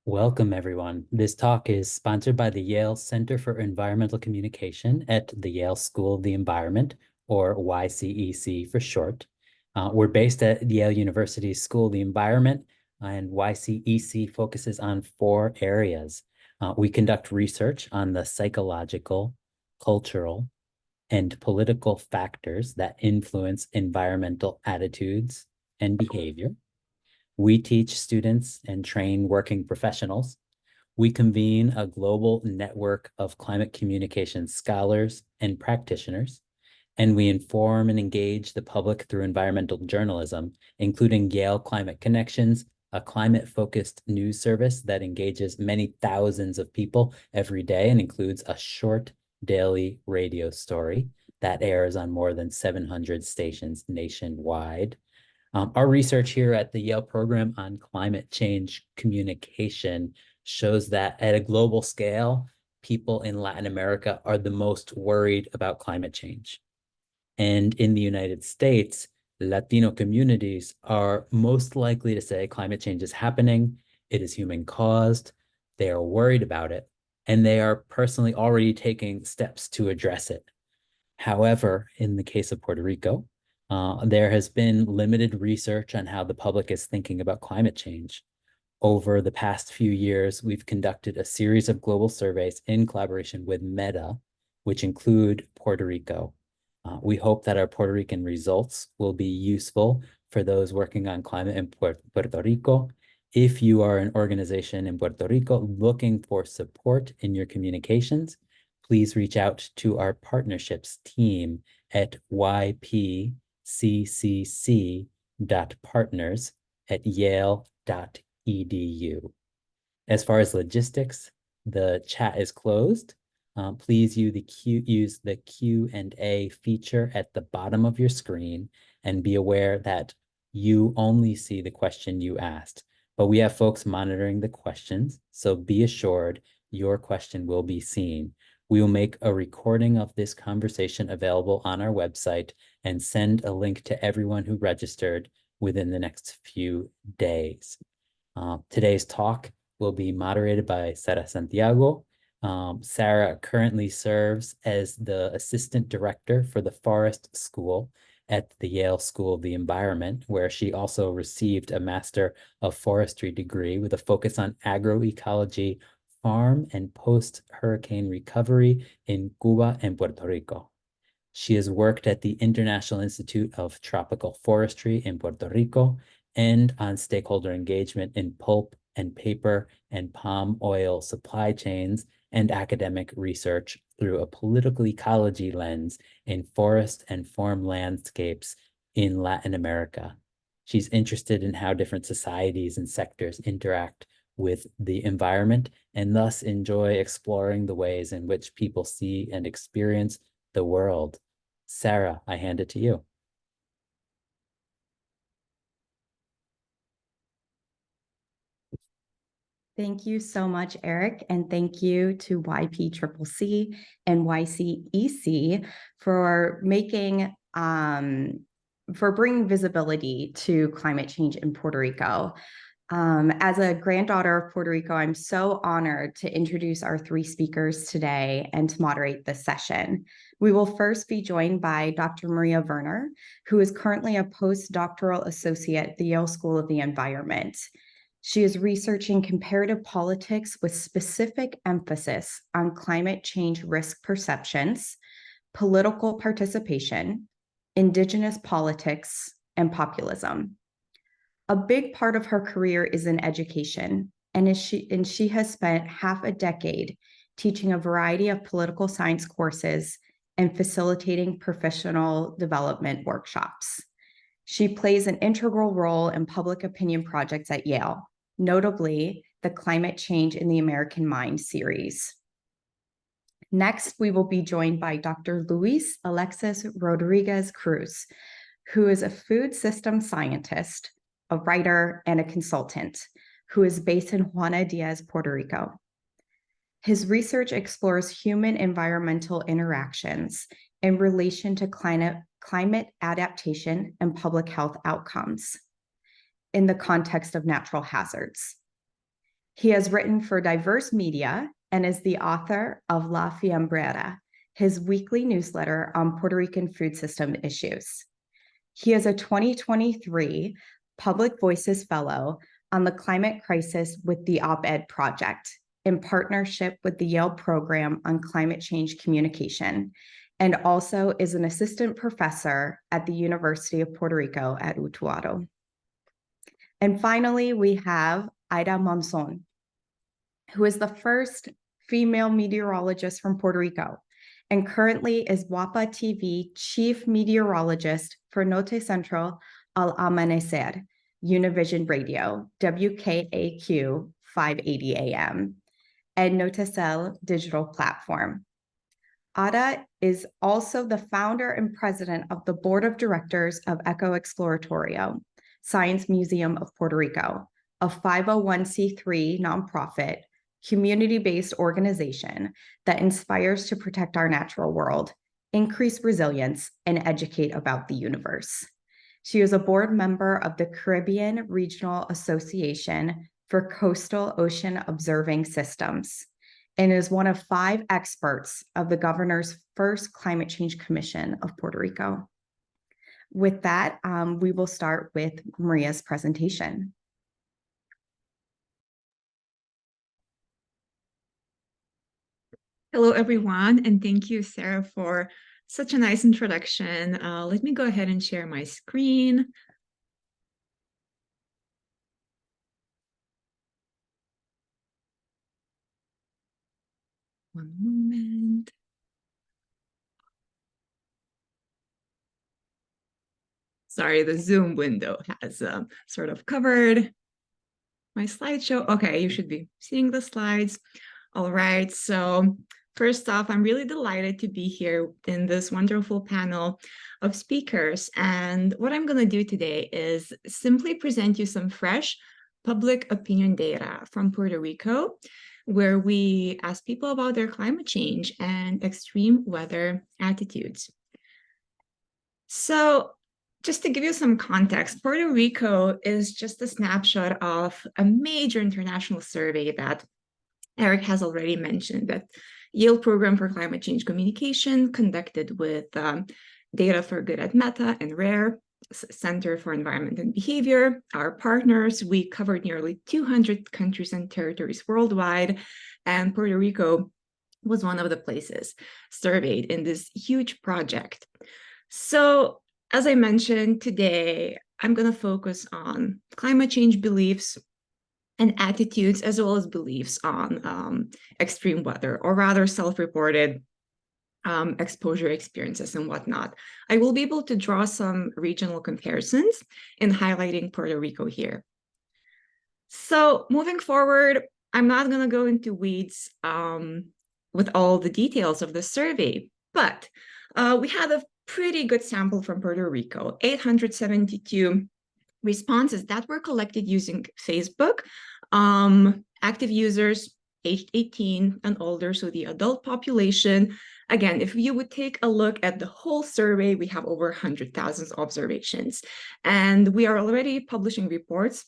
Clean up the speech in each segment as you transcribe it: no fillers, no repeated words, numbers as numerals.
Welcome, everyone. This talk is sponsored by the Yale Center for Environmental Communication at the Yale School of the Environment, or YCEC for short. We're based at Yale University's School of the Environment, and YCEC focuses on 4 areas. We conduct research on the psychological, cultural, and political factors that influence environmental attitudes and behavior. We teach students and train working professionals. We convene a global network of climate communication scholars and practitioners, and we inform and engage the public through environmental journalism, including Yale Climate Connections, a climate-focused news service that engages many thousands of people every day and includes a short daily radio story that airs on more than 700 stations nationwide. Our research here at the Yale Program on climate change communication shows that at a global scale, people in Latin America are the most worried about climate change. And in the United States, Latino communities are most likely to say climate change is happening, it is human caused, they are worried about it, and they are personally already taking steps to address it. However, in the case of Puerto Rico, there has been limited research on how the public is thinking about climate change. Over the past few years, we've conducted a series of global surveys in collaboration with Meta, which include Puerto Rico. We hope that our Puerto Rican results will be useful for those working on climate in Puerto Rico. If you are an organization in Puerto Rico looking for support in your communications, please reach out to our partnerships team at ypcc.partners@yale.edu. As far as logistics, the chat is closed. Please use the Q&A feature at the bottom of your screen and be aware that you only see the question you asked. But we have folks monitoring the questions, so be assured your question will be seen. We will make a recording of this conversation available on our website and send a link to everyone who registered within the next few days. Today's talk will be moderated by Sara Santiago. Sara currently serves as the Assistant Director for the Forest School at the Yale School of the Environment, where she also received a Master of Forestry degree with a focus on agroecology, farm and post-hurricane recovery in Cuba and Puerto Rico. She has worked at the International Institute of Tropical Forestry in Puerto Rico and on stakeholder engagement in pulp and paper and palm oil supply chains and academic research through a political ecology lens in forest and farm landscapes in Latin America. She's interested in how different societies and sectors interact with the environment and thus enjoy exploring the ways in which people see and experience the world. Sara, I hand it to you. Thank you so much, Eric, and thank you to YPCCC and YCEC for bringing visibility to climate change in Puerto Rico. As a granddaughter of Puerto Rico, I'm so honored to introduce our 3 speakers today and to moderate this session. We will first be joined by Dr. Marija Verner, who is currently a postdoctoral associate at the Yale School of the Environment. She is researching comparative politics with specific emphasis on climate change risk perceptions, political participation, indigenous politics, and populism. A big part of her career is in education, and she has spent half a decade teaching a variety of political science courses and facilitating professional development workshops. She plays an integral role in public opinion projects at Yale, notably the Climate Change in the American Mind series. Next, we will be joined by Dr. Alexis Rodríguez-Cruz, who is a food system scientist, a writer, and a consultant, who is based in Juana Diaz, Puerto Rico. His research explores human-environmental interactions in relation to climate adaptation and public health outcomes in the context of natural hazards. He has written for diverse media and is the author of La Fiambrera, his weekly newsletter on Puerto Rican food system issues. He is a 2023 Public Voices Fellow on the climate crisis with the Op-Ed Project in partnership with the Yale Program on Climate Change Communication, and also is an assistant professor at the University of Puerto Rico at Utuado. And finally, we have Ada Monzón, who is the first female meteorologist from Puerto Rico and currently is WAPA TV chief meteorologist for Note Central Al Amanecer, Univision Radio, WKAQ 580 AM, and Notecel digital platform. Ada is also the founder and president of the board of directors of EcoExploratorio, Science Museum of Puerto Rico, a 501c3 nonprofit, community-based organization that inspires to protect our natural world, increase resilience, and educate about the universe. She is a board member of the Caribbean Regional Association for Coastal Ocean Observing Systems and is one of 5 experts of the governor's first Climate Change Commission of Puerto Rico. With that, we will start with Marija's presentation. Hello, everyone, and thank you, Sarah, for such a nice introduction. Let me go ahead and share my screen. One moment. Sorry, the Zoom window has sort of covered my slideshow. Okay, you should be seeing the slides. All right, so first off, I'm really delighted to be here in this wonderful panel of speakers. And what I'm going to do today is simply present you some fresh public opinion data from Puerto Rico, where we ask people about their climate change and extreme weather attitudes. So just to give you some context, Puerto Rico is just a snapshot of a major international survey that Eric has already mentioned, that Yale Program for Climate Change Communication conducted with Data for Good at Meta and Rare Center for Environment and Behavior. Our partners, we covered nearly 200 countries and territories worldwide, and Puerto Rico was one of the places surveyed in this huge project. So, as I mentioned today, I'm going to focus on climate change beliefs and attitudes, as well as beliefs on extreme weather, or rather self-reported exposure experiences and whatnot. I will be able to draw some regional comparisons in highlighting Puerto Rico here. So moving forward, I'm not going to go into weeds with all the details of the survey, but we had a pretty good sample from Puerto Rico, 872 responses that were collected using Facebook. Active users aged 18 and older, so the adult population. Again, if you would take a look at the whole survey, we have over 100,000 observations. And we are already publishing reports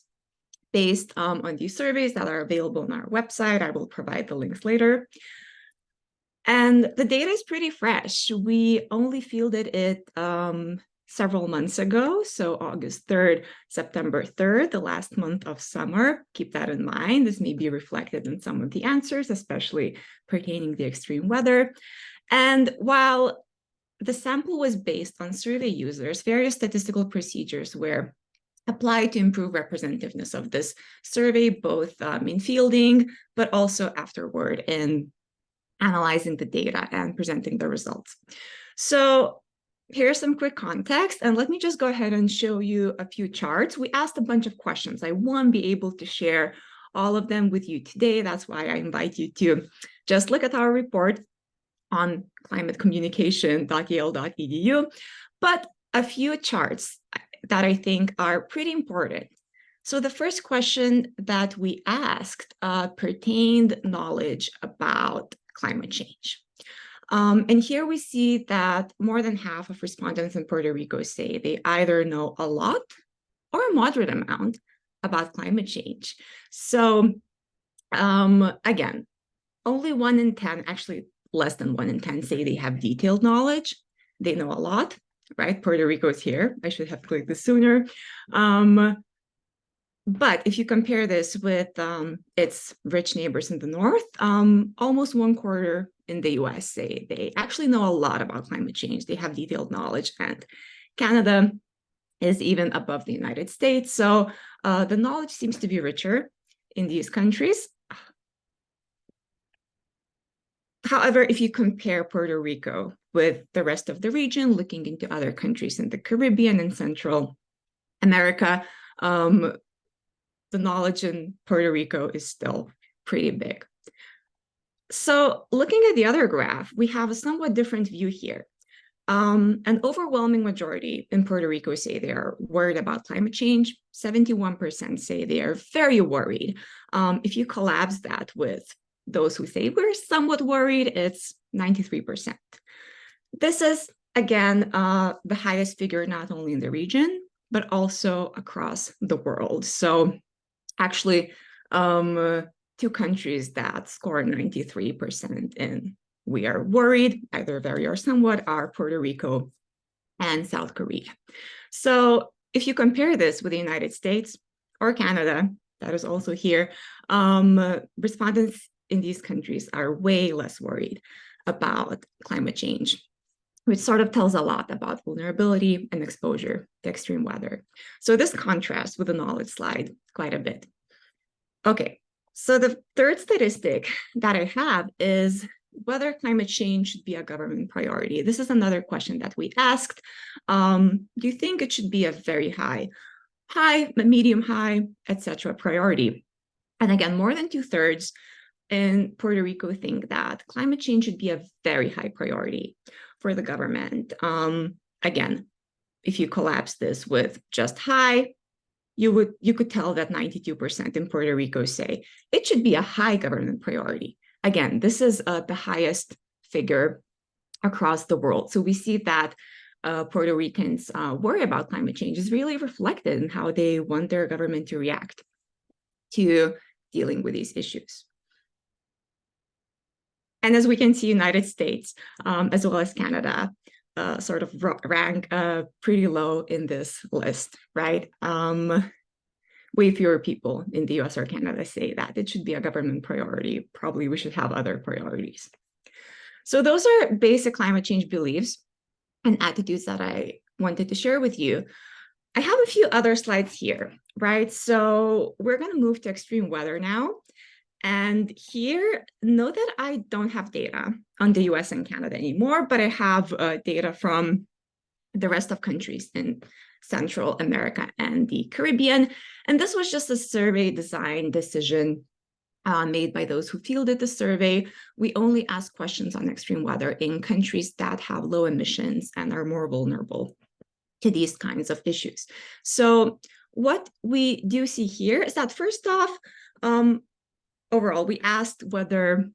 based on these surveys that are available on our website. I will provide the links later. And the data is pretty fresh. We only fielded it several months ago, so August 3rd, September 3rd, the last month of summer. Keep that in mind. This may be reflected in some of the answers, especially pertaining to extreme weather. And while the sample was based on survey users, various statistical procedures were applied to improve representativeness of this survey, both in fielding, but also afterward in analyzing the data and presenting the results. So here's some quick context, and let me just go ahead and show you a few charts. We asked a bunch of questions. I won't be able to share all of them with you today. That's why I invite you to just look at our report on climatecommunication.yale.edu, but a few charts that I think are pretty important. So the first question that we asked pertained knowledge about climate change. And here we see that more than half of respondents in Puerto Rico say they either know a lot or a moderate amount about climate change. So Again, only 1 in 10, actually less than 1 in 10 say they have detailed knowledge. They know a lot, right? Puerto Rico is here. I should have clicked this sooner. But if you compare this with its rich neighbors in the north, almost 1/4 in the US say they actually know a lot about climate change. They have detailed knowledge, and Canada is even above the United States. So the knowledge seems to be richer in these countries. However, if you compare Puerto Rico with the rest of the region, looking into other countries in the Caribbean and Central America, the knowledge in Puerto Rico is still pretty big. So looking at the other graph, we have a somewhat different view here. An overwhelming majority in Puerto Rico say they are worried about climate change. 71% say they are very worried. If you collapse that with those who say we're somewhat worried, it's 93%. This is, again, the highest figure not only in the region, but also across the world. So actually, 2 countries that score 93% in we are worried, either very or somewhat, are Puerto Rico and South Korea. So if you compare this with the United States or Canada, that is also here, respondents in these countries are way less worried about climate change, which sort of tells a lot about vulnerability and exposure to extreme weather. So this contrasts with the knowledge slide quite a bit. Okay, so the third statistic that I have is whether climate change should be a government priority. This is another question that we asked. Do you think it should be a very high, medium high, etc. priority? And again, more than 2/3 in Puerto Rico think that climate change should be a very high priority for the government. Again, if you collapse this with just high, you could tell that 92% in Puerto Rico say it should be a high government priority. Again, this is the highest figure across the world. So we see that Puerto Ricans worry about climate change is really reflected in how they want their government to react to dealing with these issues. And as we can see, United States, as well as Canada, sort of rank pretty low in this list, right? Way fewer people in the US or Canada say that it should be a government priority. Probably we should have other priorities. So those are basic climate change beliefs and attitudes that I wanted to share with you. I have a few other slides here, right? So we're going to move to extreme weather now. And here, note that I don't have data on the US and Canada anymore, but I have data from the rest of countries in Central America and the Caribbean. And this was just a survey design decision made by those who fielded the survey. We only ask questions on extreme weather in countries that have low emissions and are more vulnerable to these kinds of issues. So what we do see here is that first off, overall, we asked whether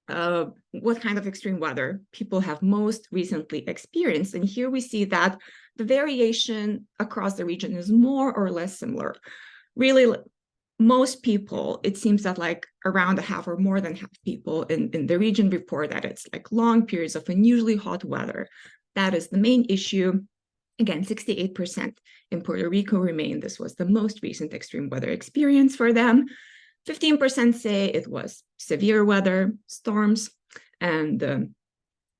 what kind of extreme weather people have most recently experienced. And here we see that the variation across the region is more or less similar. Really, most people, it seems that like around a half or more than half people in the region report that it's like long periods of unusually hot weather. That is the main issue. Again, 68% in Puerto Rico remain. This was the most recent extreme weather experience for them. 15% say it was severe weather, storms, and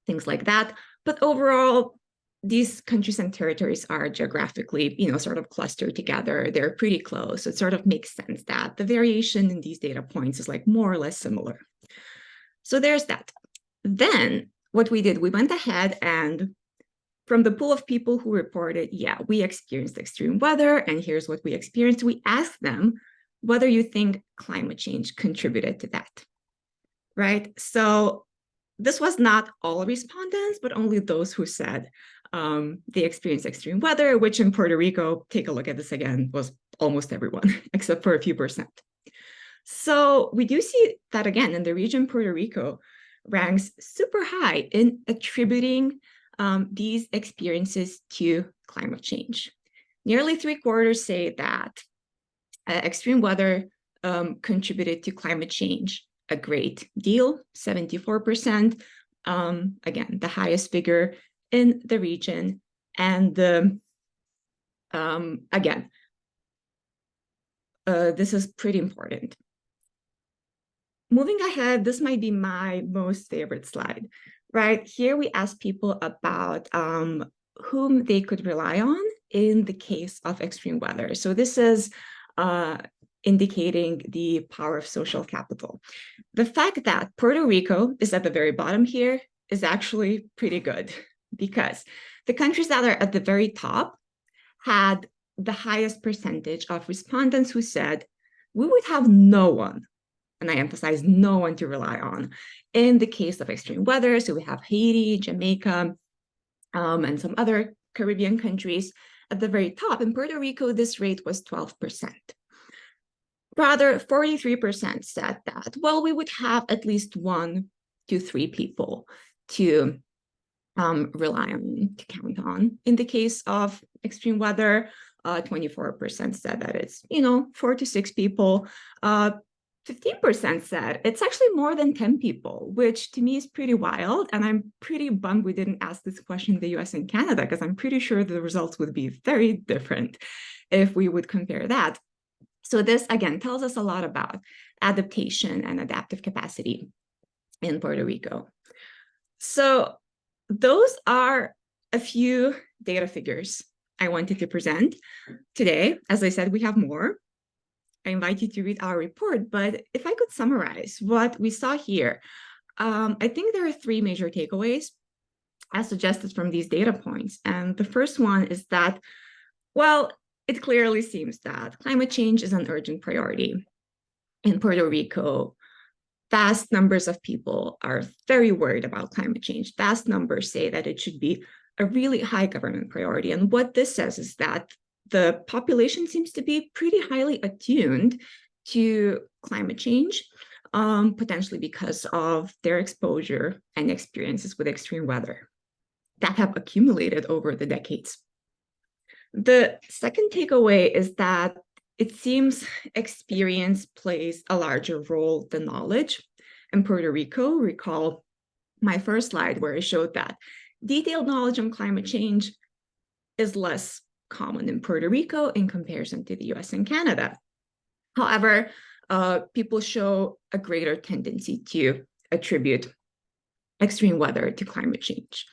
things like that. But overall, these countries and territories are geographically, sort of clustered together. They're pretty close. So it sort of makes sense that the variation in these data points is like more or less similar. So there's that. Then what we did, we went ahead and from the pool of people who reported, yeah, we experienced extreme weather, and here's what we experienced, we asked them whether you think climate change contributed to that, right? So this was not all respondents, but only those who said they experienced extreme weather, which in Puerto Rico, take a look at this again, was almost everyone, except for a few percent. So we do see that again, in the region, Puerto Rico ranks super high in attributing these experiences to climate change. Nearly 3/4 say that extreme weather contributed to climate change a great deal, 74%. Again, the highest figure in the region. And again, this is pretty important. Moving ahead, this might be my most favorite slide, right? Here we ask people about whom they could rely on in the case of extreme weather. So this is indicating the power of social capital. The fact that Puerto Rico is at the very bottom here is actually pretty good, because the countries that are at the very top had the highest percentage of respondents who said, we would have no one, and I emphasize no one, to rely on in the case of extreme weather. So we have Haiti, Jamaica, and some other Caribbean countries at the very top. In Puerto Rico, this rate was 12%. Rather, 43% said that, well, we would have at least 1 to 3 people to rely on, to count on. In the case of extreme weather, 24% said that it's, 4 to 6 people. 15% said it's actually more than 10 people, which to me is pretty wild. And I'm pretty bummed we didn't ask this question in the US and Canada, because I'm pretty sure the results would be very different if we would compare that. So this, again, tells us a lot about adaptation and adaptive capacity in Puerto Rico. So those are a few data figures I wanted to present today. As I said, we have more. I invite you to read our report, but if I could summarize what we saw here, I think there are 3 major takeaways as suggested from these data points. And the first one is that, well, it clearly seems that climate change is an urgent priority. In Puerto Rico, vast numbers of people are very worried about climate change. Vast numbers say that it should be a really high government priority. And what this says is that the population seems to be pretty highly attuned to climate change, potentially because of their exposure and experiences with extreme weather that have accumulated over the decades. The second takeaway is that it seems experience plays a larger role than knowledge. In Puerto Rico, recall my first slide where I showed that detailed knowledge on climate change is less common in Puerto Rico in comparison to the US and Canada. However, people show a greater tendency to attribute extreme weather to climate change.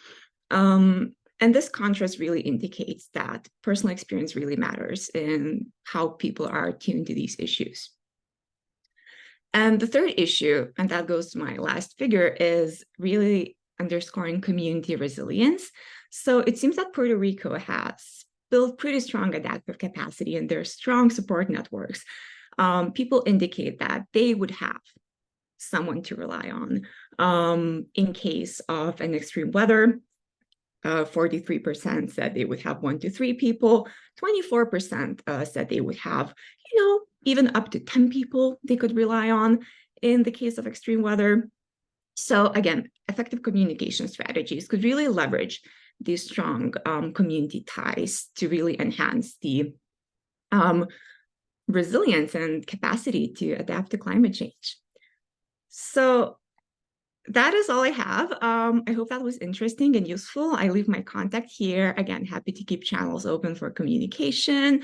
And this contrast really indicates that personal experience really matters in how people are attuned to these issues. And the third issue, and that goes to my last figure, is really underscoring community resilience. So it seems that Puerto Rico has built pretty strong adaptive capacity, and their strong support networks. People indicate that they would have someone to rely on in case of an extreme weather. 43% said they would have 1 to 3 people. 24% said they would have, even up to 10 people they could rely on in the case of extreme weather. So again, effective communication strategies could really leverage these strong community ties to really enhance the resilience and capacity to adapt to climate change. So that is all I have. I hope that was interesting and useful. I leave my contact here. Again, happy to keep channels open for communication.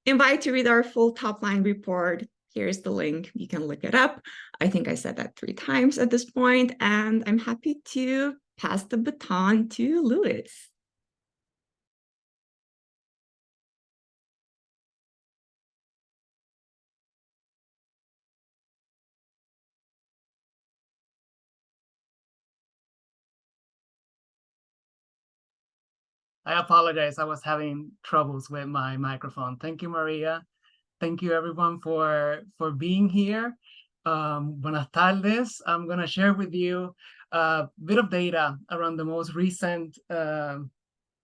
Invite to read our full top-line report. Here's the link. You can look it up. I think I said that 3 times at this point, and I'm happy to pass the baton to Louis. I apologize. I was having troubles with my microphone. Thank you, Maria. Thank you, everyone, for being here. Buenas tardes. I'm going to share with you a bit of data around the most recent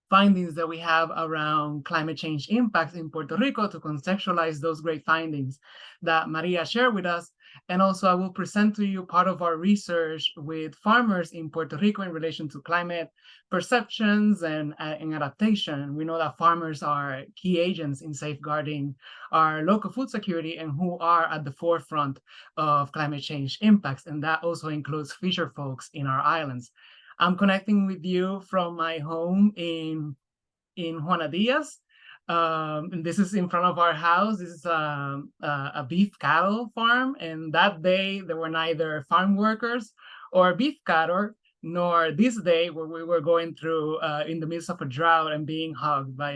findings that we have around climate change impacts in Puerto Rico to contextualize those great findings that Maria shared with us, And also I will present to you part of our research with farmers in Puerto Rico in relation to climate perceptions and adaptation. We know that farmers are key agents in safeguarding our local food security and who are at the forefront of climate change impacts. And that also includes fisher folks in our islands. I'm connecting with you from my home in Juana Diaz. And this is in front of our house. This is a beef cattle farm. And that day, there were neither farm workers or beef cattle, nor this day where we were going through in the midst of a drought and being hugged by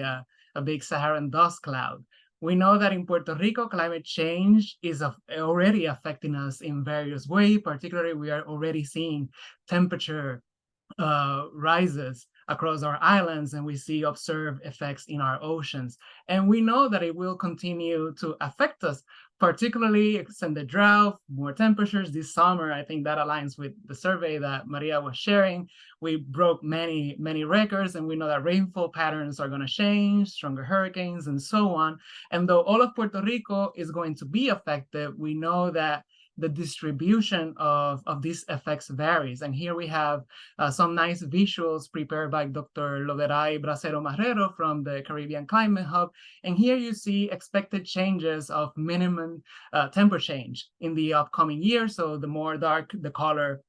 a big Saharan dust cloud. We know that in Puerto Rico, climate change is already affecting us in various ways. Particularly, we are already seeing temperature rises across our islands, and we see observed effects in our oceans. And we know that it will continue to affect us, particularly extended drought, more temperatures this summer. I think that aligns with the survey that Maria was sharing. We broke many, many records, and we know that rainfall patterns are going to change, stronger hurricanes, and so on. And though all of Puerto Rico is going to be affected, we know that the distribution of these effects varies. And here we have some nice visuals prepared by Dr. Loderay Bracero Marrero from the Caribbean Climate Hub. And here you see expected changes of minimum temperature change in the upcoming year. So the more dark the color,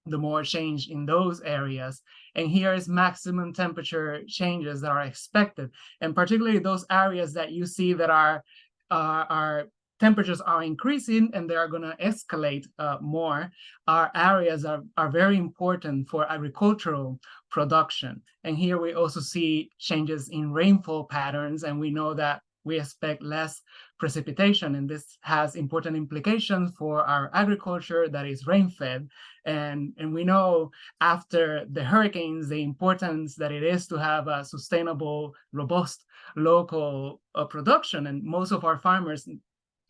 the more change in those areas. And here is maximum temperature changes that are expected. And particularly those areas that you see that are temperatures are increasing and they are going to escalate more. Our areas are very important for agricultural production. And here we also see changes in rainfall patterns, and we know that we expect less precipitation, and this has important implications for our agriculture that is rain-fed. And we know after the hurricanes, the importance that it is to have a sustainable, robust local production. And most of our farmers,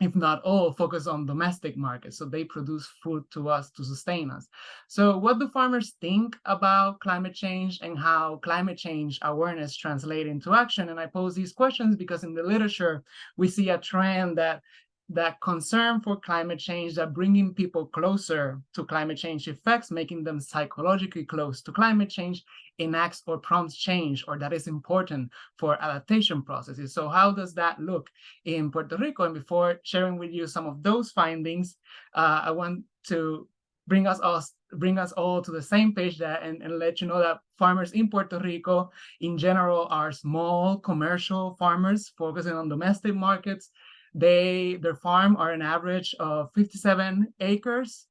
if not all, focus on domestic markets. So they produce food to us to sustain us. So what do farmers think about climate change and how climate change awareness translates into action? And I pose these questions because in the literature, we see a trend that concern for climate change, that bringing people closer to climate change effects, making them psychologically close to climate change, enacts or prompts change, or that is important for adaptation processes. So how does that look in Puerto Rico? And before sharing with you some of those findings, I want to bring us all to the same page and let you know that farmers in Puerto Rico in general are small commercial farmers focusing on domestic markets. Their farm are an average of 57 acres,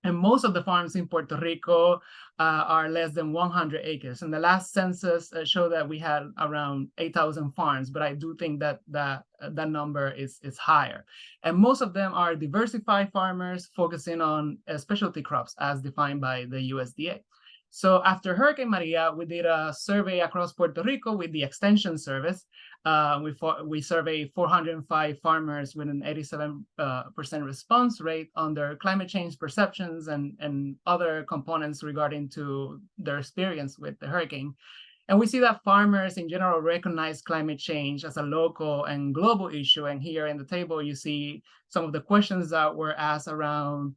and most of the farms in Puerto Rico are less than 100 acres. And the last census showed that we had around 8,000 farms, but I do think that that number is higher. And most of them are diversified farmers focusing on specialty crops as defined by the USDA. So after Hurricane Maria, we did a survey across Puerto Rico with the Extension Service. We surveyed 405 farmers with an 87% response rate on their climate change perceptions and other components regarding to their experience with the hurricane. And we see that farmers in general recognize climate change as a local and global issue. And here in the table, you see some of the questions that were asked around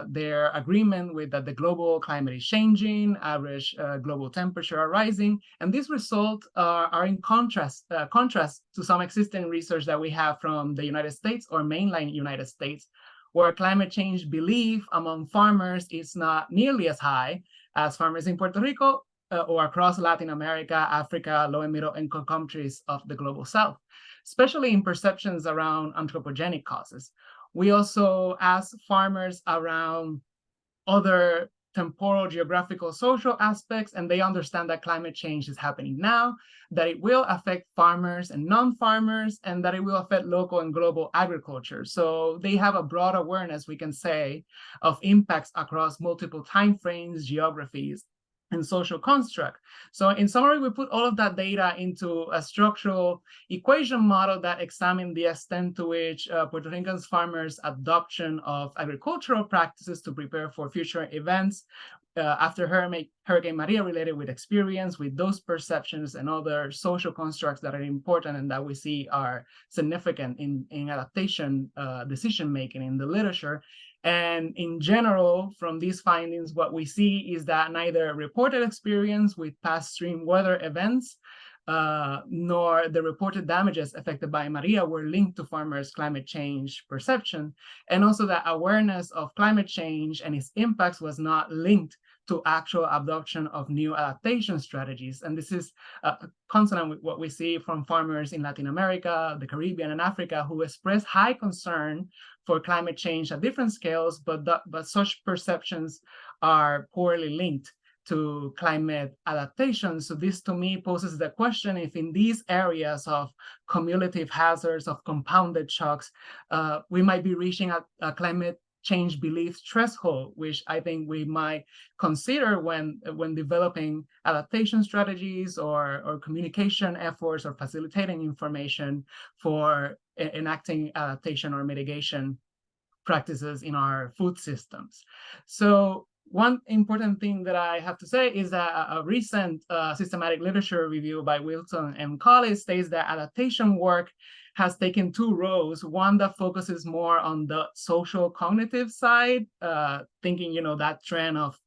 their agreement with that the global climate is changing, average global temperature are rising. And these results are in contrast to some existing research that we have from the United States or mainland United States, where climate change belief among farmers is not nearly as high as farmers in Puerto Rico or across Latin America, Africa, low and middle income countries of the global South, especially in perceptions around anthropogenic causes. We also asked farmers around other temporal, geographical, social aspects, and they understand that climate change is happening now, that it will affect farmers and non-farmers, and that it will affect local and global agriculture. So they have a broad awareness, we can say, of impacts across multiple timeframes, geographies, and social construct. So in summary, we put all of that data into a structural equation model that examined the extent to which Puerto Rican farmers' adoption of agricultural practices to prepare for future events after Hurricane Maria related with experience, with those perceptions and other social constructs that are important and that we see are significant in adaptation decision-making in the literature. And in general, from these findings, what we see is that neither reported experience with past extreme weather events nor the reported damages affected by Maria were linked to farmers' climate change perception, and also that awareness of climate change and its impacts was not linked to actual adoption of new adaptation strategies. And this is consonant with what we see from farmers in Latin America, the Caribbean, and Africa, who express high concern for climate change at different scales, but such perceptions are poorly linked to climate adaptation. So this to me poses the question if in these areas of cumulative hazards, of compounded shocks, we might be reaching a climate change belief threshold, which I think we might consider when developing adaptation strategies or communication efforts or facilitating information for enacting adaptation or mitigation practices in our food systems. So one important thing that I have to say is that a recent systematic literature review by Wilson and colleagues states that adaptation work has taken two roads, one that focuses more on the social cognitive side, thinking, that trend of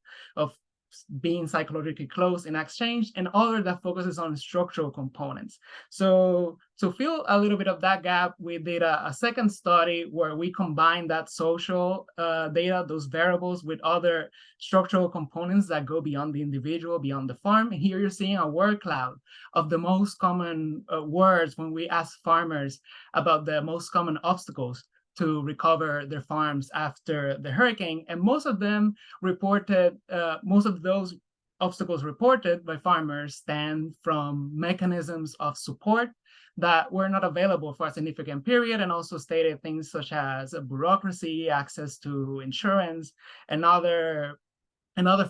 being psychologically close in exchange, and other that focuses on structural components. So to fill a little bit of that gap, we did a second study where we combined that social data, those variables, with other structural components that go beyond the individual, beyond the farm. And here you're seeing a word cloud of the most common words when we ask farmers about the most common obstacles to recover their farms after the hurricane. And most of them reported, most of those obstacles reported by farmers stem from mechanisms of support that were not available for a significant period, and also stated things such as bureaucracy, access to insurance, and other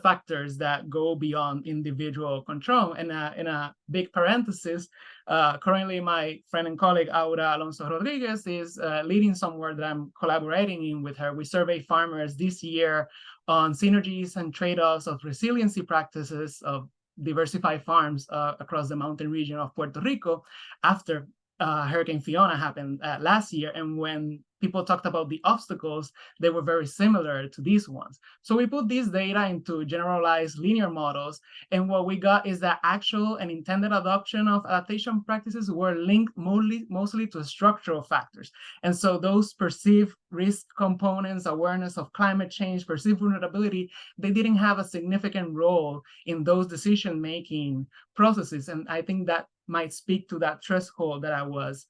factors that go beyond individual control. And in a big parenthesis, currently my friend and colleague, Ada Alonso Rodriguez, is leading some work that I'm collaborating in with her. We surveyed farmers this year on synergies and trade-offs of resiliency practices of diversified farms across the mountain region of Puerto Rico after Hurricane Fiona happened last year. And when people talked about the obstacles, they were very similar to these ones. So we put this data into generalized linear models, and what we got is that actual and intended adoption of adaptation practices were linked mostly to structural factors. And so those perceived risk components, awareness of climate change, perceived vulnerability, they didn't have a significant role in those decision-making processes. And I think that might speak to that threshold that I was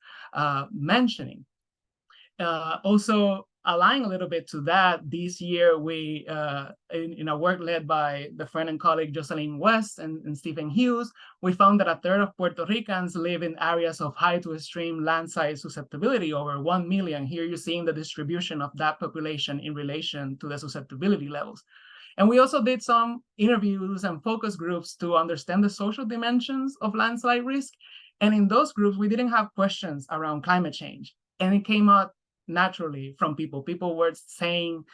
mentioning. Also, aligning a little bit to that, this year we, in a work led by the friend and colleague Jocelyn West and Stephen Hughes, we found that a third of Puerto Ricans live in areas of high to extreme landslide susceptibility, over 1 million. Here you're seeing the distribution of that population in relation to the susceptibility levels. And we also did some interviews and focus groups to understand the social dimensions of landslide risk. And in those groups, we didn't have questions around climate change. And it came out naturally from people. People were saying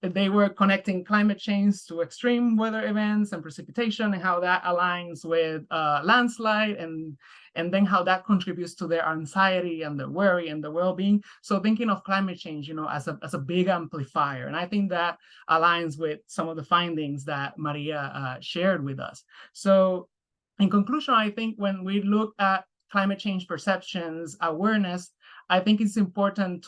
that they were connecting climate change to extreme weather events and precipitation, and how that aligns with landslide, and then how that contributes to their anxiety and their worry and their well-being. So thinking of climate change, as a big amplifier. And I think that aligns with some of the findings that Maria shared with us. So in conclusion, I think when we look at climate change perceptions, awareness, I think it's important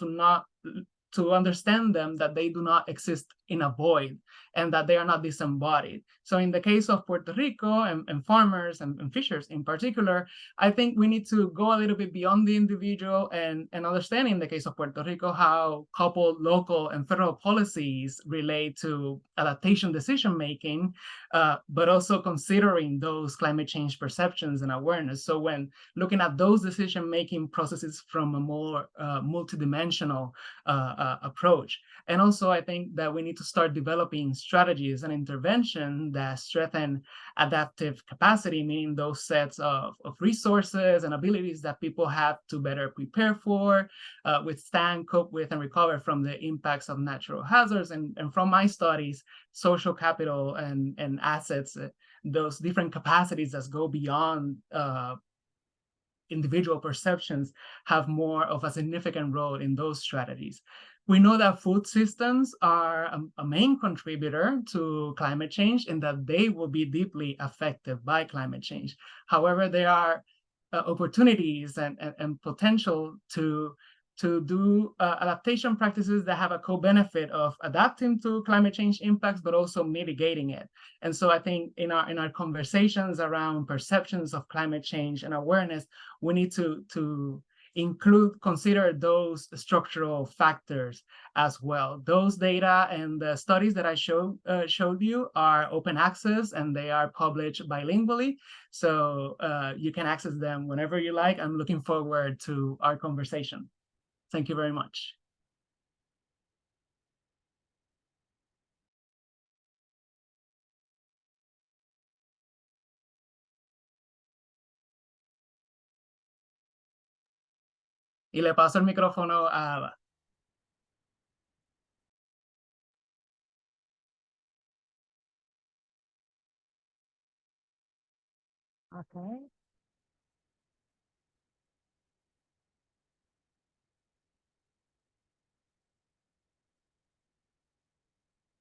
to understand them, that they do not exist in a void and that they are not disembodied. So in the case of Puerto Rico and farmers and fishers in particular, I think we need to go a little bit beyond the individual and understand in the case of Puerto Rico how coupled local and federal policies relate to adaptation decision-making, but also considering those climate change perceptions and awareness. So when looking at those decision-making processes from a more multidimensional approach. And also I think that we need to start developing strategies and intervention that strengthen adaptive capacity, meaning those sets of resources and abilities that people have to better prepare for, withstand, cope with, and recover from the impacts of natural hazards. And from my studies, social capital and assets, those different capacities that go beyond individual perceptions, have more of a significant role in those strategies. We know that food systems are a main contributor to climate change and that they will be deeply affected by climate change. However, there are opportunities and potential to do adaptation practices that have a co-benefit of adapting to climate change impacts, but also mitigating it. And so I think in our conversations around perceptions of climate change and awareness, we need to consider those structural factors as well. Those data and the studies that I showed you are open access and they are published bilingually. So you can access them whenever you like. I'm looking forward to our conversation. Thank you very much. Y le paso el micrófono a Ada. Okay.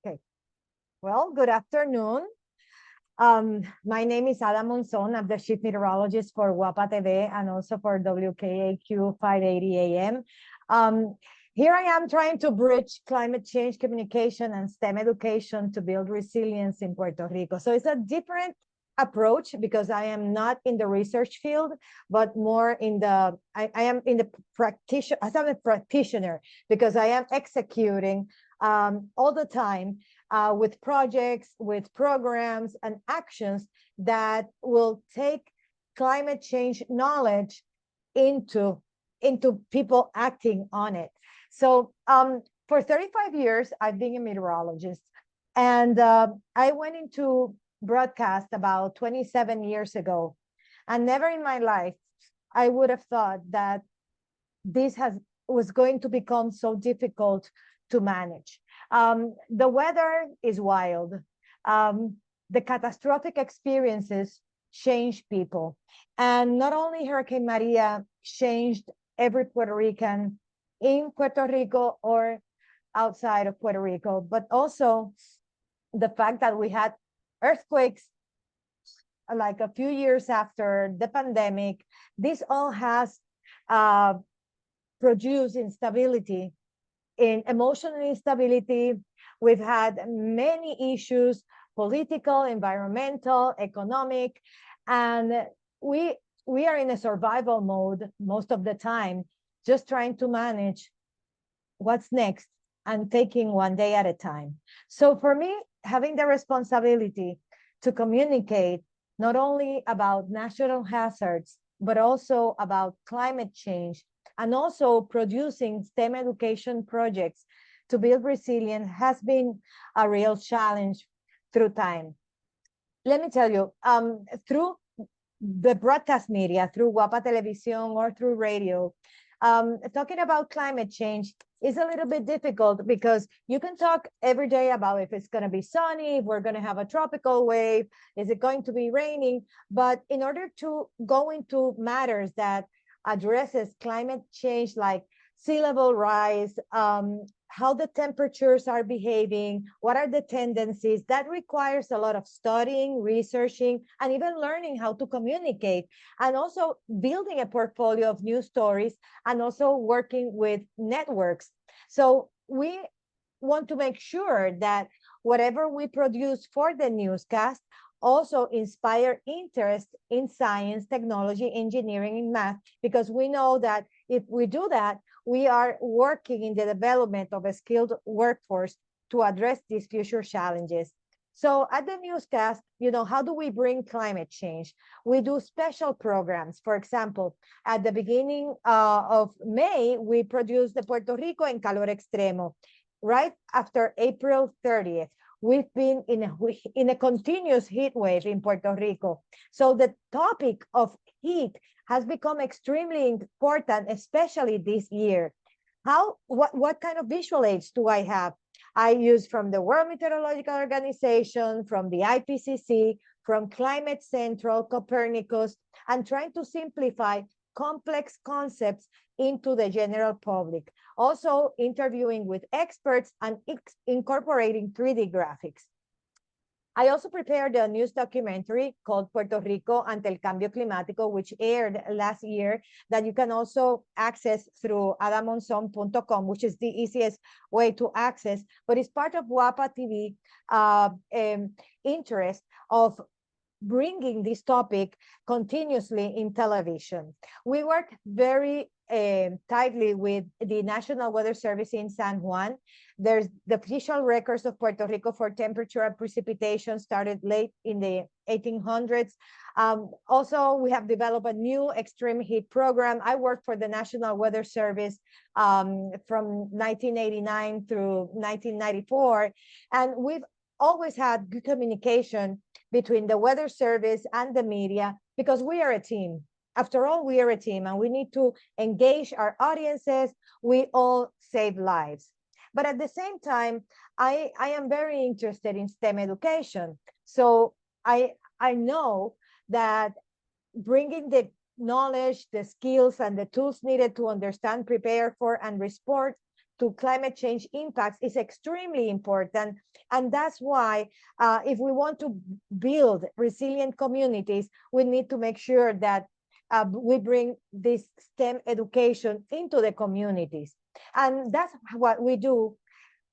Okay. Well, good afternoon. My name is Ada Monzón. I'm the chief meteorologist for WAPA TV and also for WKAQ 580 AM. Here I am trying to bridge climate change communication and STEM education to build resilience in Puerto Rico. So it's a different approach because I am not in the research field, but more in the, I am in the practitioner, as I'm a practitioner, because I am executing all the time with projects, with programs and actions that will take climate change knowledge into people acting on it. So for 35 years, I've been a meteorologist, and I went into broadcast about 27 years ago, and never in my life I would have thought that this was going to become so difficult to manage. The weather is wild. The catastrophic experiences change people. And not only Hurricane Maria changed every Puerto Rican in Puerto Rico or outside of Puerto Rico, but also the fact that we had earthquakes like a few years after the pandemic. This all has produced instability, in emotional instability. We've had many issues, political, environmental, economic, and we are in a survival mode most of the time, just trying to manage what's next and taking one day at a time. So for me, having the responsibility to communicate not only about natural hazards, but also about climate change, and also producing STEM education projects to build resilience has been a real challenge through time. Let me tell you, through the broadcast media, through WAPA Televisión or through radio, talking about climate change is a little bit difficult because you can talk every day about if it's going to be sunny, if we're going to have a tropical wave, is it going to be raining? But in order to go into matters that addresses climate change, like sea level rise, how the temperatures are behaving, what are the tendencies, that requires a lot of studying, researching, and even learning how to communicate, and also building a portfolio of news stories, and also working with networks. So we want to make sure that whatever we produce for the newscast also inspire interest in science, technology, engineering, and math, because we know that if we do that, we are working in the development of a skilled workforce to address these future challenges. So at the newscast, you know, how do we bring climate change? We do special programs. For example, at the beginning of May, we produced the Puerto Rico en calor extremo. Right after April 30th, we've been in a continuous heat wave in Puerto Rico. So the topic of heat has become extremely important, especially this year. What kind of visual aids do I have? I use from the World Meteorological Organization, from the IPCC, from Climate Central, Copernicus, and trying to simplify complex concepts into the general public. Also interviewing with experts and incorporating 3D graphics. I also prepared a news documentary called Puerto Rico ante el cambio climático, which aired last year, that you can also access through adamonzon.com, which is the easiest way to access, but it's part of WAPA TV interest of bringing this topic continuously in television. We work very tightly with the National Weather Service in San Juan. There's the official records of Puerto Rico for temperature and precipitation started late in the 1800s. Also, we have developed a new extreme heat program. I worked for the National Weather Service from 1989 through 1994, and we've always had good communication between the weather service and the media, because we are a team. After all, we are a team and we need to engage our audiences. We all save lives. But at the same time, I am very interested in STEM education. So I know that bringing the knowledge, the skills, and the tools needed to understand, prepare for, and respond to climate change impacts is extremely important. And that's why if we want to build resilient communities, we need to make sure that we bring this STEM education into the communities. And that's what we do,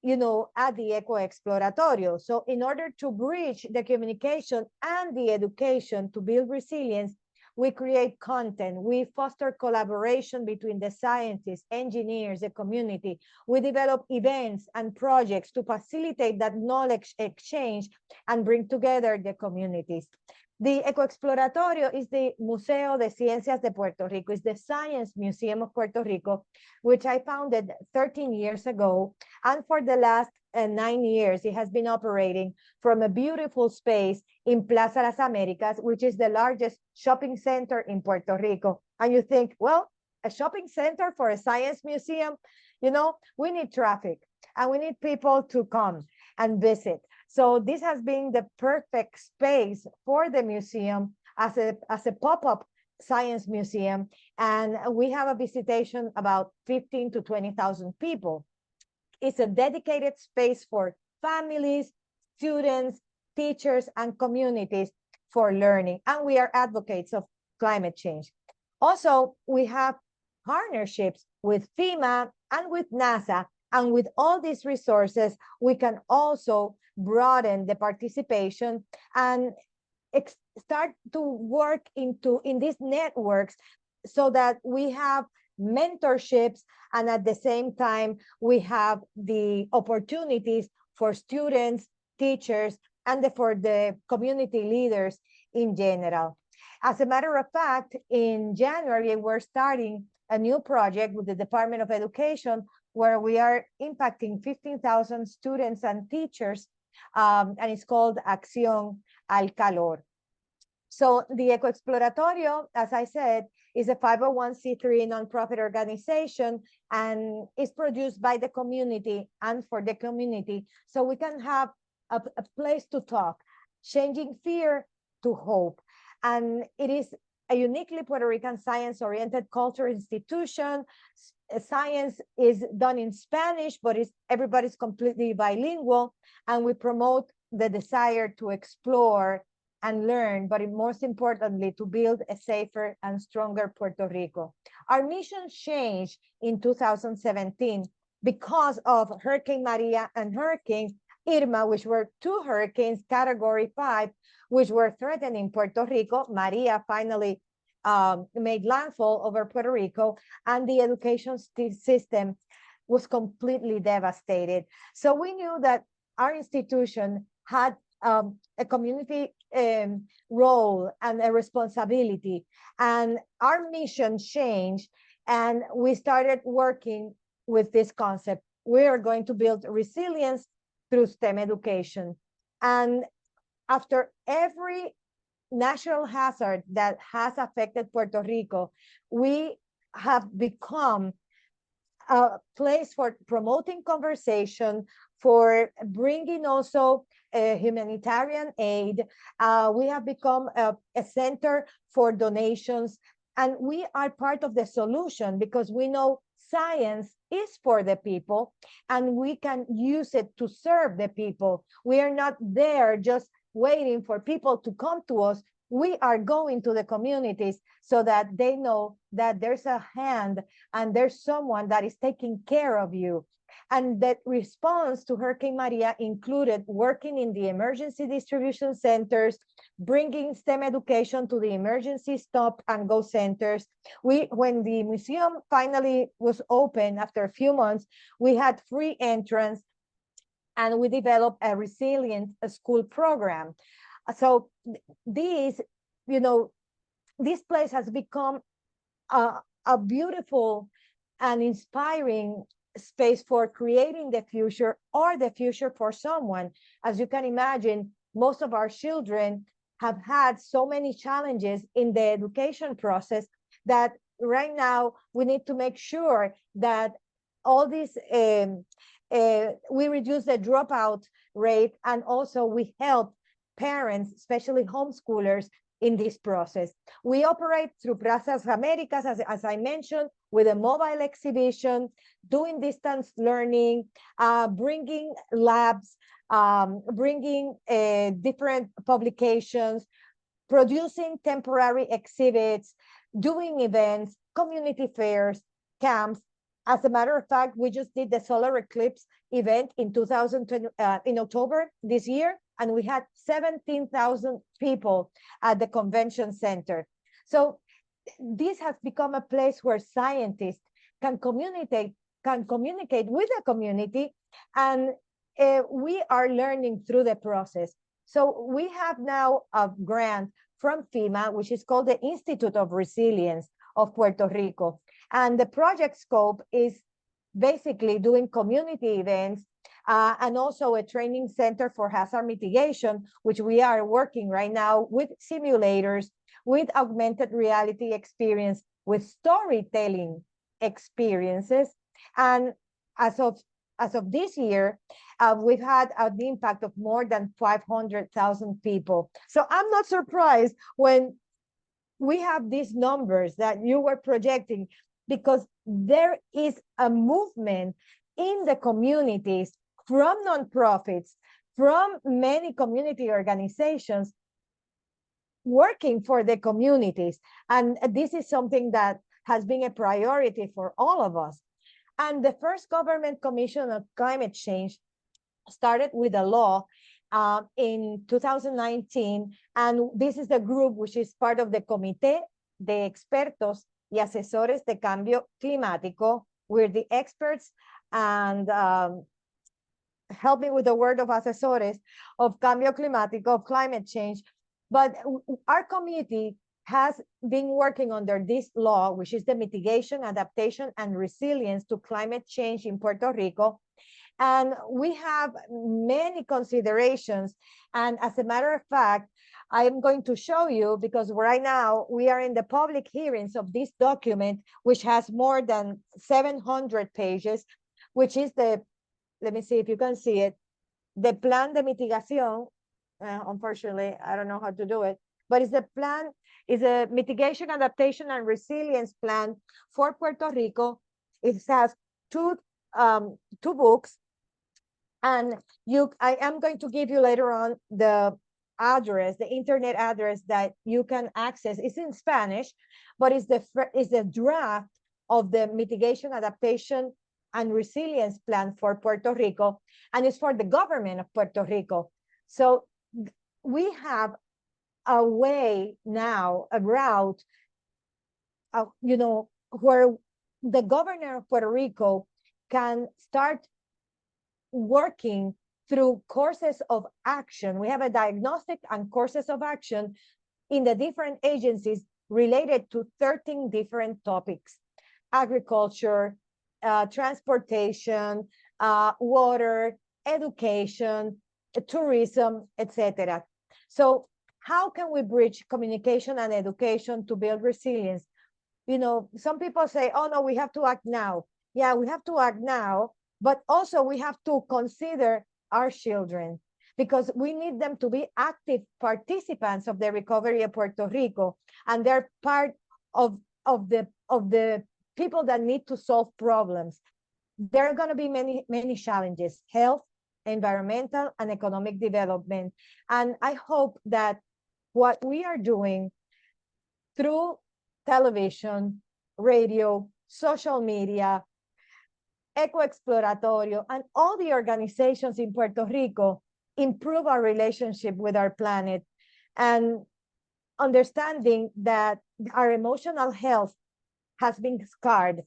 you know, at the EcoExploratorio. So in order to bridge the communication and the education to build resilience, we create content, we foster collaboration between the scientists, engineers, the community. We develop events and projects to facilitate that knowledge exchange and bring together the communities. The EcoExploratorio is the Museo de Ciencias de Puerto Rico, is the Science Museum of Puerto Rico, which I founded 13 years ago. And for the last 9 years, it has been operating from a beautiful space in Plaza Las Américas, which is the largest shopping center in Puerto Rico. And you think, well, a shopping center for a science museum, you know, we need traffic and we need people to come and visit. So this has been the perfect space for the museum as a pop-up science museum. And we have a visitation about 15 to 20,000 people. It's a dedicated space for families, students, teachers, and communities for learning. And we are advocates of climate change. Also, we have partnerships with FEMA and with NASA. And with all these resources, we can also broaden the participation and start to work in these networks so that we have mentorships, and at the same time, we have the opportunities for students, teachers, and for the community leaders in general. As a matter of fact, in January, we're starting a new project with the Department of Education where we are impacting 15,000 students and teachers, and it's called Acción al Calor. So the EcoExploratorio, as I said, is a 501c3 nonprofit organization, and is produced by the community and for the community, so we can have a place to talk, changing fear to hope. And it is a uniquely Puerto Rican science-oriented culture institution. Science is done in Spanish, but everybody's completely bilingual, and we promote the desire to explore and learn, but most importantly, to build a safer and stronger Puerto Rico. Our mission changed in 2017 because of Hurricane Maria and Hurricane Irma, which were two hurricanes, Category 5, which were threatening Puerto Rico. Maria finally made landfall over Puerto Rico, and the education system was completely devastated. So we knew that our institution had a community role and a responsibility, and our mission changed, and we started working with this concept. We are going to build resilience through STEM education. And after every natural hazard that has affected Puerto Rico, we have become a place for promoting conversation, for bringing also humanitarian aid. We have become a center for donations And we are part of the solution because we know science is for the people and we can use it to serve the people. We are not there just waiting for people to come to us. We are going to the communities so that they know that there's a hand and there's someone that is taking care of you. And that response to Hurricane Maria included working in the emergency distribution centers, bringing STEM education to the emergency stop and go centers. When the museum finally was open after a few months, we had free entrance and we developed a resilient school program. So this place has become a beautiful and inspiring space for creating the future or the future for someone. As you can imagine, most of our children have had so many challenges in the education process that right now we need to make sure that all these, we reduce the dropout rate, and also we help parents, especially homeschoolers, in this process. We operate through Plazas Americas, as I mentioned, with a mobile exhibition, doing distance learning, bringing labs, bringing different publications, producing temporary exhibits, doing events, community fairs, camps. As a matter of fact, we just did the solar eclipse event in 2020, in October this year, and we had 17,000 people at the convention center. So this has become a place where scientists can communicate with the community, and we are learning through the process. So we have now a grant from FEMA, which is called the Institute of Resilience of Puerto Rico. And the project scope is basically doing community events and also a training center for hazard mitigation, which we are working right now with simulators, with augmented reality experience, with storytelling experiences. And as of this year, we've had an impact of more than 500,000 people. So I'm not surprised when we have these numbers that you were projecting, because there is a movement in the communities from nonprofits, from many community organizations working for the communities. And this is something that has been a priority for all of us. And the first Government Commission on Climate Change started with a law in 2019. And this is the group which is part of the Comité de Expertos y Asesores de Cambio Climático. We're the experts and help me with the word of asesores of cambio climático, of climate change. But our committee has been working under this law, which is the Mitigation, Adaptation, and Resilience to Climate Change in Puerto Rico. And we have many considerations. And as a matter of fact, I am going to show you, because right now we are in the public hearings of this document, which has more than 700 pages, which is the, let me see if you can see it, the Plan de Mitigación. Unfortunately, I don't know how to do it, but it's the plan, is a Mitigation, Adaptation, and Resilience Plan for Puerto Rico. It has two books, and I am going to give you later on the address, the internet address that you can access. It's in Spanish, but it's the draft of the Mitigation, Adaptation, and Resilience Plan for Puerto Rico, and it's for the government of Puerto Rico. So we have a way now, a route, where the governor of Puerto Rico can start working through courses of action. We have a diagnostic and courses of action in the different agencies related to 13 different topics: agriculture, transportation, water, education, tourism, etc. So how can we bridge communication and education to build resilience? Some people say, oh no, we have to act now. Yeah, we have to act now, but also we have to consider our children, because we need them to be active participants of the recovery of Puerto Rico, and they're part of of the people that need to solve problems. There are going to be many challenges: health, environmental, and economic development. And I hope that what we are doing through television, radio, social media, EcoExploratorio, and all the organizations in Puerto Rico improve our relationship with our planet, and understanding that our emotional health has been scarred,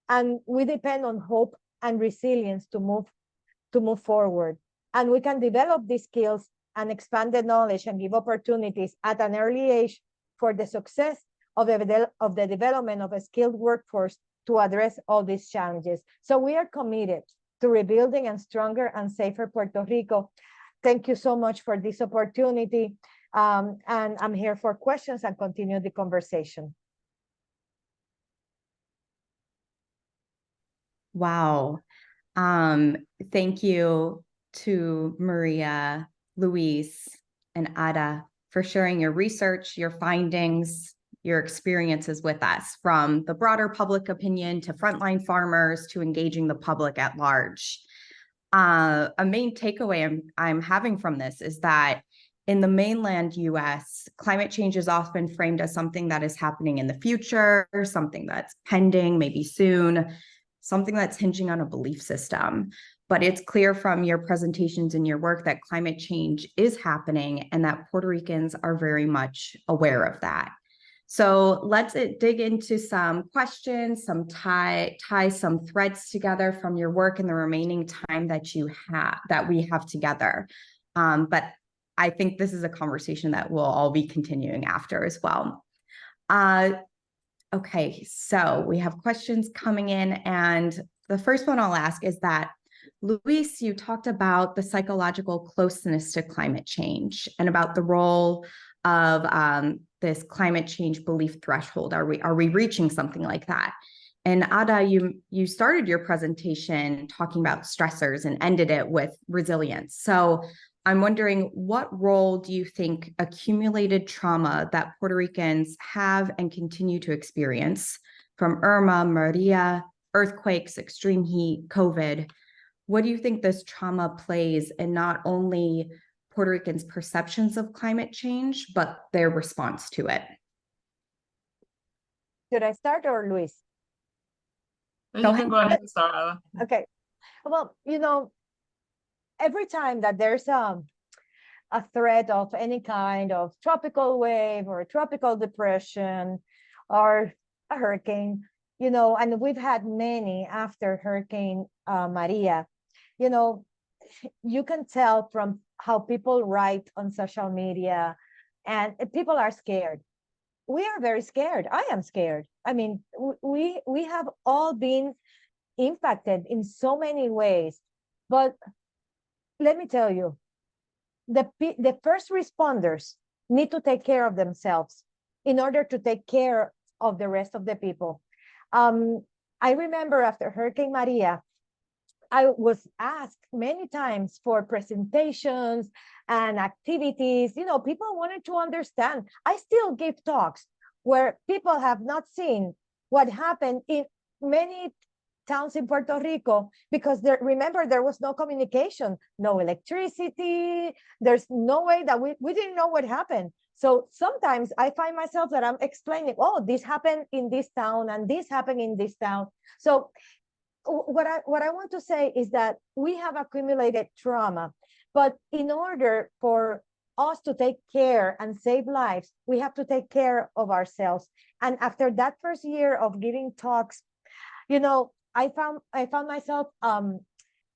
and we depend on hope and resilience to move forward. And we can develop these skills and expand the knowledge and give opportunities at an early age for the success of the development of a skilled workforce to address all these challenges. So we are committed to rebuilding a stronger and safer Puerto Rico. Thank you so much for this opportunity. And I'm here for questions and continue the conversation. Wow. Thank you to Marija, Luis, and Ada for sharing your research, your findings, your experiences with us, from the broader public opinion to frontline farmers to engaging the public at large. A main takeaway I'm having from this is that in the mainland US, climate change is often framed as something that is happening in the future, something that's pending, maybe soon, something that's hinging on a belief system. But it's clear from your presentations and your work that climate change is happening and that Puerto Ricans are very much aware of that. So let's dig into some questions, tie some threads together from your work in the remaining time that we have together. But I think this is a conversation that we'll all be continuing after as well. Okay, so we have questions coming in, and the first one I'll ask is that, Luis, you talked about the psychological closeness to climate change and about the role of this climate change belief threshold. Are we reaching something like that? And Ada, you started your presentation talking about stressors and ended it with resilience. So I'm wondering, what role do you think accumulated trauma that Puerto Ricans have and continue to experience from Irma, Maria, earthquakes, extreme heat, COVID, what do you think this trauma plays in not only Puerto Ricans' perceptions of climate change, but their response to it? Should I start or Luis? You can go ahead and start, Ada. Okay. Well, every time that there's a threat of any kind of tropical wave or tropical depression or a hurricane, and we've had many after Hurricane Maria, you can tell from how people write on social media, and people are scared. We are very scared. I am scared. I mean, we have all been impacted in so many ways, but let me tell you, the first responders need to take care of themselves in order to take care of the rest of the people. I remember after Hurricane Maria, I was asked many times for presentations and activities. People wanted to understand. I still give talks where people have not seen what happened in many towns in Puerto Rico, because remember, there was no communication, no electricity. There's no way that we didn't know what happened. So sometimes I find myself that I'm explaining, oh, this happened in this town and this happened in this town. So what I want to say is that we have accumulated trauma, but in order for us to take care and save lives, we have to take care of ourselves. And after that first year of giving talks, I found myself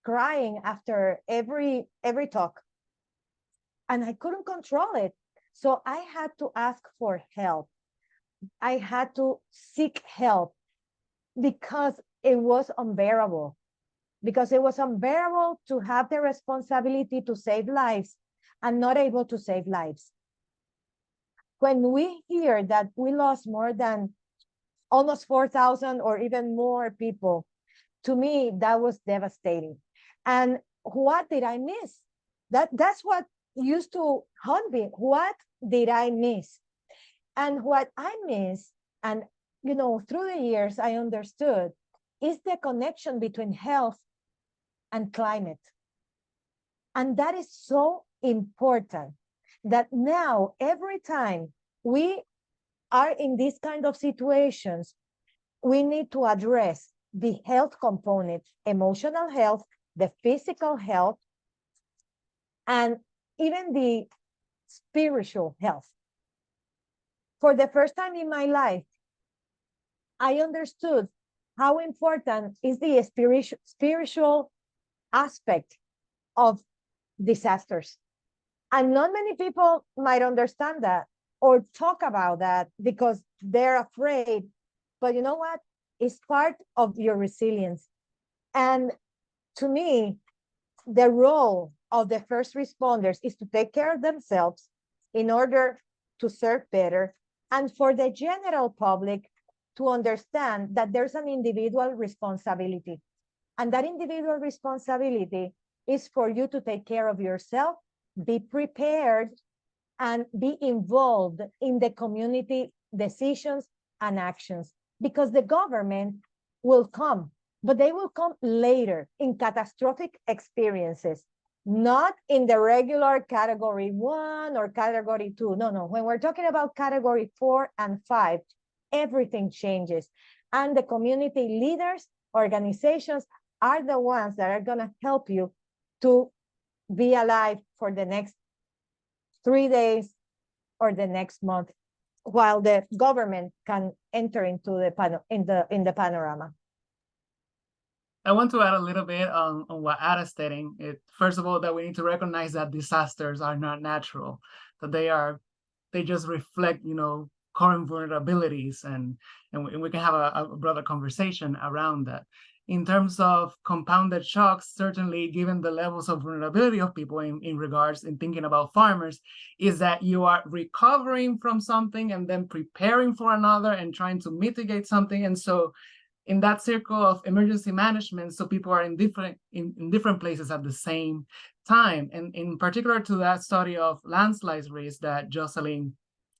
crying after every talk, and I couldn't control it. So I had to ask for help. I had to seek help because it was unbearable. Because it was unbearable to have the responsibility to save lives and not able to save lives. When we hear that we lost more than almost 4,000 or even more people, to me, that was devastating. And what did I miss? That's what used to haunt me. What did I miss? And what I miss, and through the years, I understood is the connection between health and climate. And that is so important that now, every time we are in these kind of situations, we need to address the health component, emotional health, the physical health, and even the spiritual health. For the first time in my life, I understood how important is the spiritual aspect of disasters. And not many people might understand that or talk about that because they're afraid. But you know what? It's part of your resilience. And to me, the role of the first responders is to take care of themselves in order to serve better, and for the general public to understand that there's an individual responsibility. And that individual responsibility is for you to take care of yourself, be prepared, and be involved in the community decisions and actions. Because the government will come, but they will come later in catastrophic experiences, not in the regular category 1 or category 2. No. When we're talking about category 4 and 5, everything changes. And the community leaders, organizations are the ones that are going to help you to be alive for the next 3 days or the next month, while the government can enter into the panorama. I want to add a little bit on what Ada's stating. First of all, that we need to recognize that disasters are not natural, that they just reflect, current vulnerabilities, and we can have a broader conversation around that. In terms of compounded shocks, certainly given the levels of vulnerability of people in regards in thinking about farmers, is that you are recovering from something and then preparing for another and trying to mitigate something. And so in that circle of emergency management, so people are in different places at the same time. And in particular to that study of landslides risk that Jocelyn,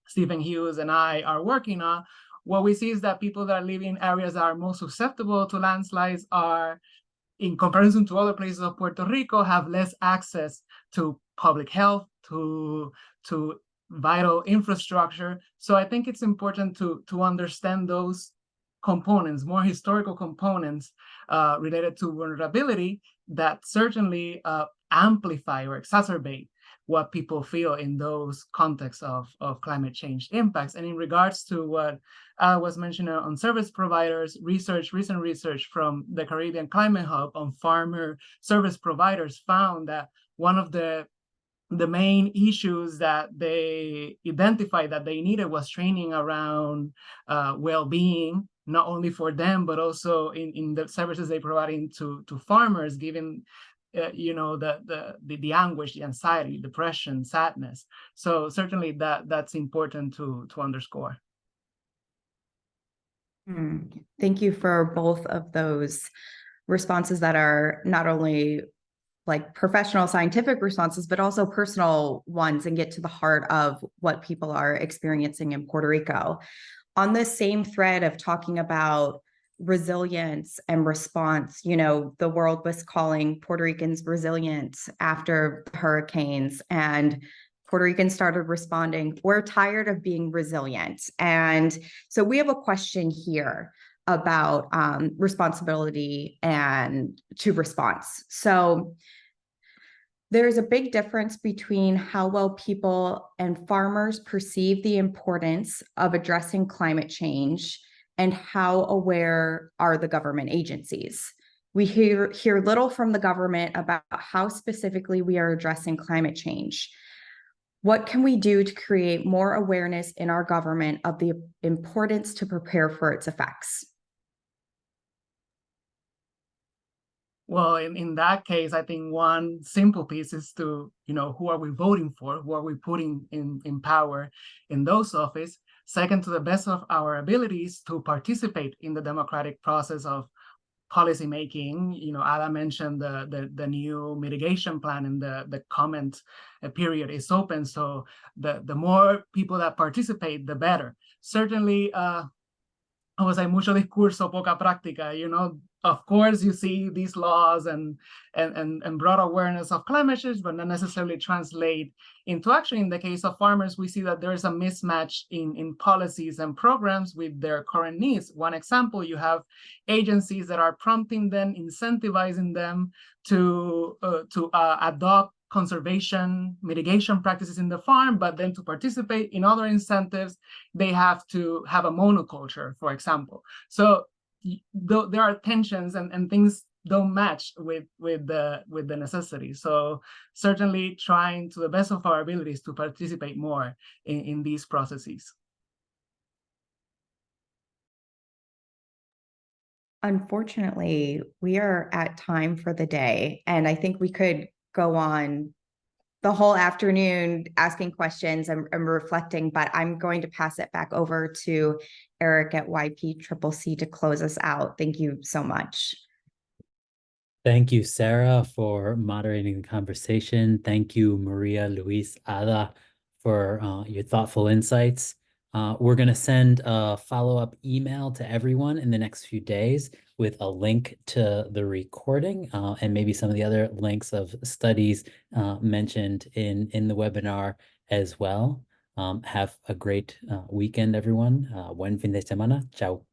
Stephen Hughes, and I are working on, what we see is that people that live in areas that are most susceptible to landslides are, in comparison to other places of Puerto Rico, have less access to public health, to vital infrastructure. So I think it's important to understand those components, more historical components related to vulnerability that certainly amplify or exacerbate what people feel in those contexts of climate change impacts. And in regards to what was mentioned on service providers, recent research from the Caribbean Climate Hub on farmer service providers found that one of the main issues that they identified that they needed was training around well-being, not only for them, but also in the services they providing to farmers, given the anguish, the anxiety, depression, sadness. So certainly that's important to underscore. Thank you for both of those responses that are not only like professional scientific responses, but also personal ones, and get to the heart of what people are experiencing in Puerto Rico. On this same thread of talking about resilience and response, the world was calling Puerto Ricans resilient after the hurricanes, and Puerto Ricans started responding, we're tired of being resilient. And so we have a question here about responsibility and to response. So there's a big difference between how well people and farmers perceive the importance of addressing climate change and how aware are the government agencies. We hear little from the government about how specifically we are addressing climate change. What can we do to create more awareness in our government of the importance to prepare for its effects? Well, in that case, I think one simple piece is to, who are we voting for? Who are we putting in power in those offices? Second, to the best of our abilities, to participate in the democratic process of policy making. Ada mentioned the new mitigation plan, and the comment period is open. So the more people that participate, the better. Certainly, como hay mucho discurso, poca práctica, you know. Of course, you see these laws and broad awareness of climate change, but not necessarily translate into action. In the case of farmers, we see that there is a mismatch in policies and programs with their current needs. One example, you have agencies that are prompting them, incentivizing them to adopt conservation mitigation practices in the farm, but then to participate in other incentives, they have to have a monoculture, for example. So there are tensions and things don't match with the necessity. So certainly trying to the best of our abilities to participate more in these processes. Unfortunately, we are at time for the day, and I think we could go on the whole afternoon asking questions and reflecting, but I'm going to pass it back over to Eric at YPCCC to close us out. Thank you so much. Thank you, Sarah, for moderating the conversation. Thank you, Maria, Luis, Ada, for your thoughtful insights. We're going to send a follow-up email to everyone in the next few days with a link to the recording and maybe some of the other links of studies mentioned in the webinar as well. Have a great weekend, everyone. Buen fin de semana. Ciao.